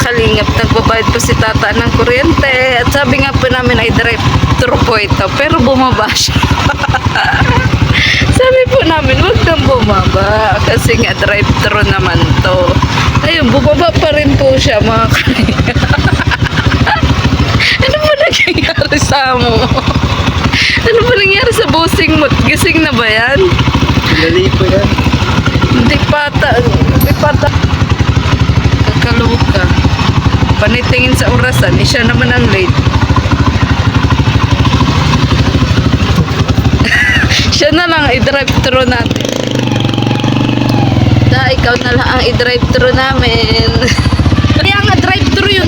kalingap, nagbabayad po si tata ng kuryente. At sabi nga po namin ay drive-thru po ito. Pero bumaba siya. Sabi po namin, huwag kang bumaba. Kasi nga drive-thru naman to. Ayun, bumaba pa rin po siya mga kalingap. Ano ba nangyayari sa mo? Ano ba nangyayari sa bossing mo? Gising na ba yan? Lali po yan. Hindi pata. Kakalawag ka. Panitingin sa orasan, siya naman ang late. Siya na lang i-drive-thru natin. Ikaw na lang ang i-drive-thru namin. Kaya nga drive-thru yun.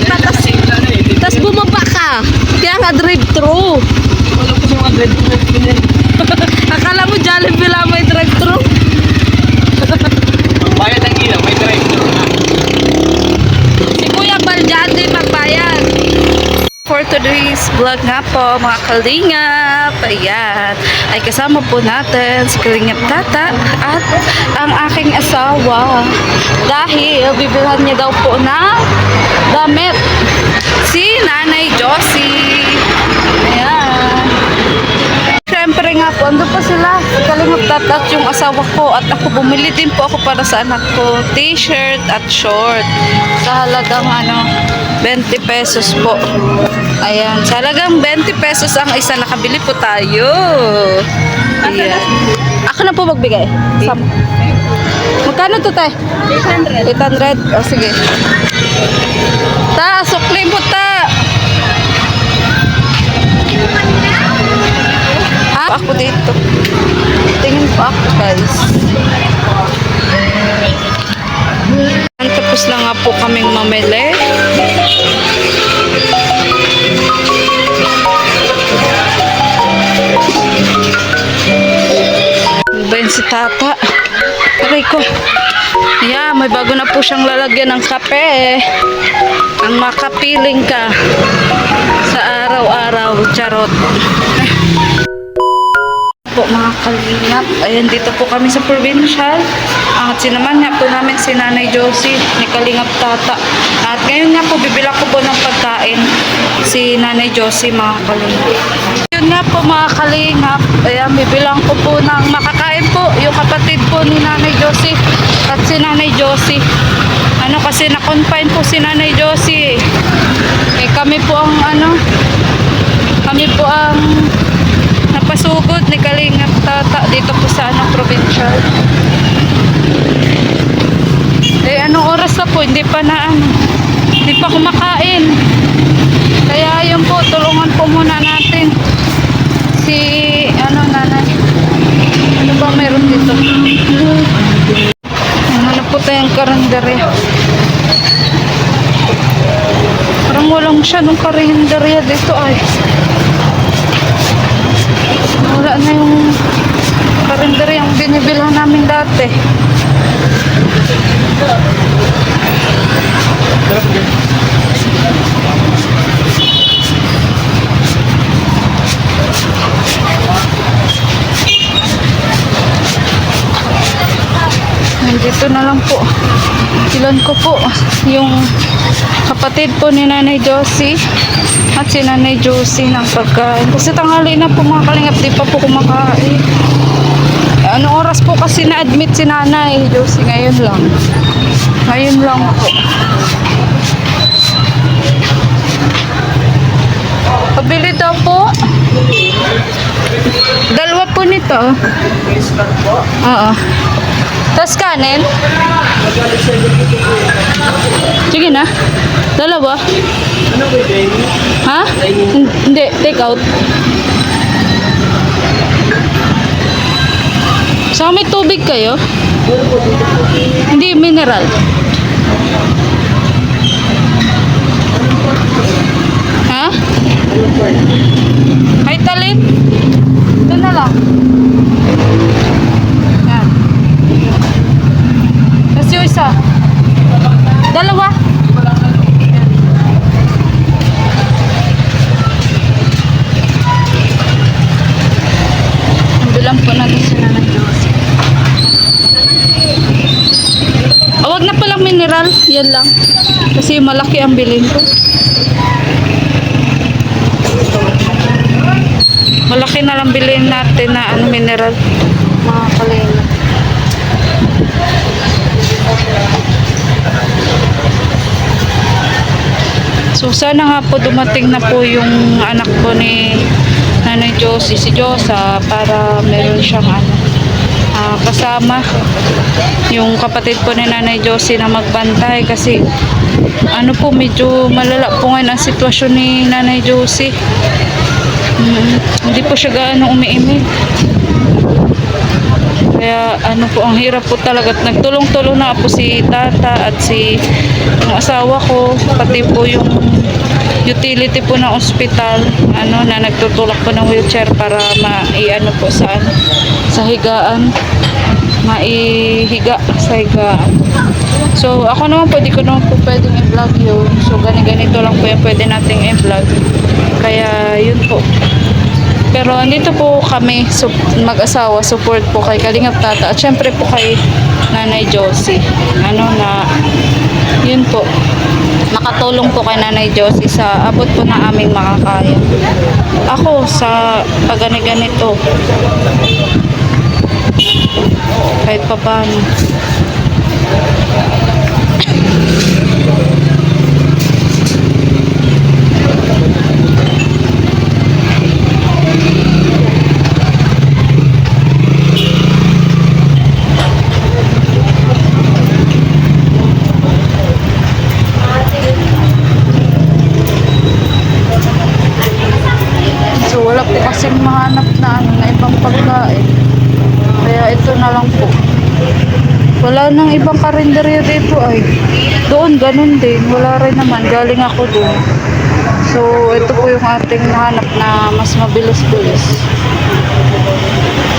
Tas bumaba ka. Kaya nga drive-thru. Wala po sa mga drive-thru. Akala mo Jollibee lang may drive-thru? Bayad ang ilaw, may drive-thru na. Si Kuya Baljan din magbayad. For today's vlog nga po mga kalingap, ayan, ay kasama po natin si Kalingap Tata at ang aking asawa dahil bibilhan niya daw po ng damit si Nanay Josie. Ayan. Siyempre nga po, ando pa sila, Kalingap Tata at yung asawa ko at ako bumili din po ako para sa anak ko t-shirt at short sa halagang 20 pesos po. Ayan, sa halagang 20 pesos ang isa, nakabili po tayo. Ayan. Ako na po magbigay. Magkano to tayo? 800. 800? O sige. Ta, sukli mo ta. Ha? Ako dito. Tingin po ako guys. Tapos na nga po kaming mamili. Ano ba yun si Tata? Aray ko. Yeah, may bago na po siyang lalagyan ng kape. Ang makapiling ka sa araw-araw. Charot. Po mga kalingap, ayan dito po kami sa provincial at sinaman nga po namin si Nanay Josie ni Kalingap Tata at ngayon nga po bibila ko po ng pagkain si Nanay Josie mga kalingap. Yun nga po mga kalingap, ayan bibilang ko po ng makakain po yung kapatid po ni Nanay Josie at si Nanay Josie. Kasi na-confine po si Nanay Josie kami po ang kami po ang napasugod ni Kalingap Tata dito po sa provincial. Anong oras na po? Hindi pa hindi pa kumakain. Kaya yun po, tulungan po muna natin si nanay. Ano ba meron dito? Hanap po tayong karinderya. Parang walang siya nung karinderya dito ay. Wala na yung karinderya yung binibilhan namin dati. Nandito na lang po. Ilan ko po yung kapatid po ni Nanay Josie at si Nanay Josie ng pagkain. Kasi tanghali na po mga kalingap, di pa po kumakain. Anong oras po kasi na-admit si Nanay Josie? Ngayon lang. Ngayon lang po. Pabili daw po. Dalawa po nito. Oo. Tapos kanin? Sige na. Dalawa. Ha? Hindi, take out. So may tubig kayo? Hindi, mineral. Ha? Kahit talin? Ito na lang. Yan. Tapos yung isa. Dalawa. Bilang po natin si Nanay Josie. Huwag na palang mineral. Yan lang. Kasi malaki ang bilhin ko. Malaki na lang bilhin natin na mineral. Mga kalina. So sana nga po dumating na po yung anak ko ni Nanay Josie, si Josa, para meron siyang kasama yung kapatid po ni Nanay Josie na magbantay kasi po medyo malala po ngayon ang sitwasyon ni Nanay Josie. Hindi po siya gaano umiimig. Kaya po, ang hirap po talaga. Nagtulong-tulong na po si tata at si yung asawa ko, pati po yung utility po ng ospital, na nagtutulak po ng wheelchair para po sa higaan, maihiga sa higaan. So ako naman po, di ko naman po pwedeng i-vlog yun. So ganito lang po yung pwede nating i-vlog. Kaya yun po. Pero andito po kami mag-asawa, support po kay Kalingap Tata at syempre po kay Nanay Josie. Yun po, makatulong po kay Nanay Josie sa abot po na aming makakaya. Ako sa pagani-ganito, kahit pa paano. So wala po kasing mahanap na ibang pagkain. Kaya ito na lang po. Wala nang ibang karinderya dito ay. Doon ganun din. Wala rin naman. Galing ako doon. So ito po yung ating nahanap na mas mabilis-bilis.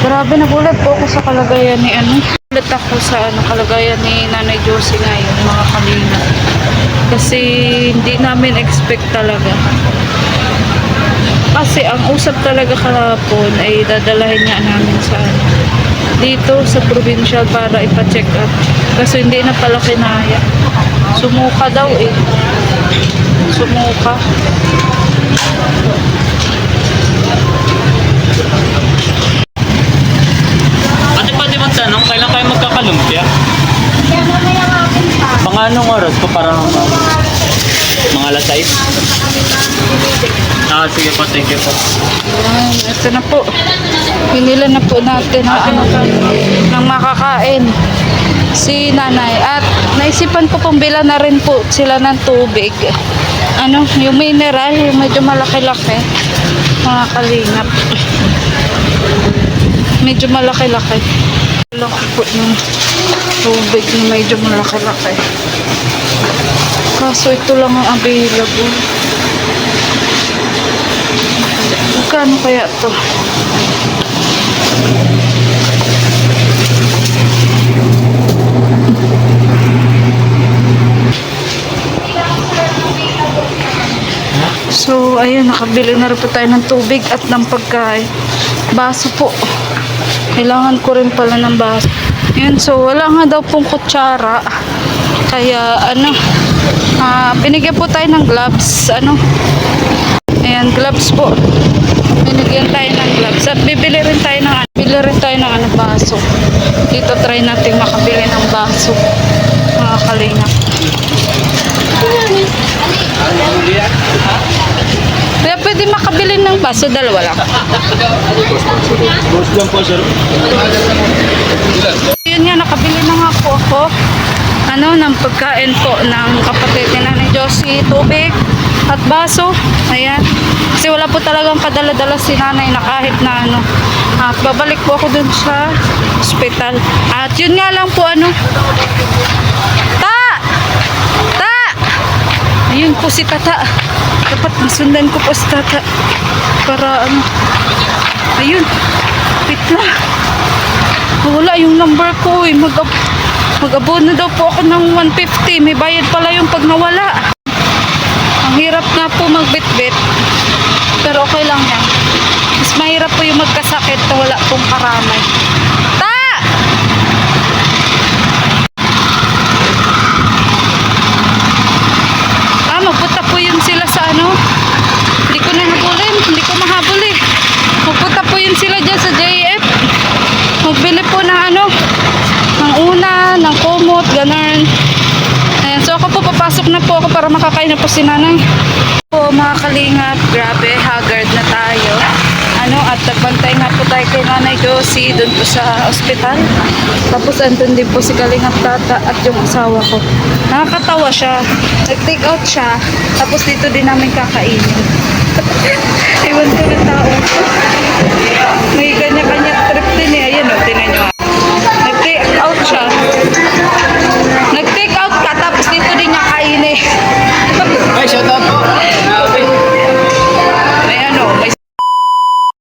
Grabe, nagulat po ako sa kalagayan ni Nagulat ako sa kalagayan ni Nanay Josie ngayon, mga kalina. Kasi hindi namin expect talaga. Kasi ang usap talaga kahapon ay dadalahin nga namin sa dito sa provincial para ipa-check up. Kasi hindi na pala kinaya. Sumuka daw eh. Sumuka. Ate, pwede magtanong, kailan kayo magkakalumpia? Mga anong oras ko para mga alas 6? Sige po, thank you po. Ito na po. Pinila na po natin ang ng makakain si nanay. At naisipan ko pong bila na rin po sila ng tubig. Yung mineral, yung medyo malaki-laki. Mga kalingap. Medyo malaki-laki. Laki po yung tubig na medyo malaki-laki. Kaso ito lang ang available. Magkano kaya to? So, ayun, nakabili na rin po tayo ng tubig at ng pagkain. Baso po. Kailangan ko rin pala ng baso. Yun, so, wala nga daw pong kutsara. Kaya, binigyan po tayo ng gloves. Ayan, gloves po. Binigyan tayo ng gloves. At bibili rin tayo ng baso. Dito try natin makabili ng baso. Mga kalingap. Kaya pwede makabili ng baso, dalawa lang. Boss lang po, sir. Yun nga, nakabili na nga po ako ng pagkain po ng kapatid ni Nanay Josie, tubig at baso. Ayan. Kasi wala po talagang kadala-dala si nanay na kahit na At babalik po ako dun sa hospital. At yun nga lang po Ta! Ayun po si Tata. Dapat masundan ko po si Tata. Para ayun. Wait lang. Wala yung number ko eh. Mag-abono daw po ako ng 150. May bayad pala yung pag nawala. Ang hirap nga po magbitbit. Pero okay lang yan. Mas mahirap po yung magkasakit na wala pong karamay. Ta! Papasok na po ako para makakain na po si nanay. Po mga kalingap, grabe, haggard na tayo. At nagbantay nga po tayo kay Nanay Josie doon po sa ospital. Tapos andun din po si Kalingap Tata at yung asawa ko. Nakakatawa siya. Nag-take out siya. Tapos dito din namin kakainin. Iwan ko ng tao. May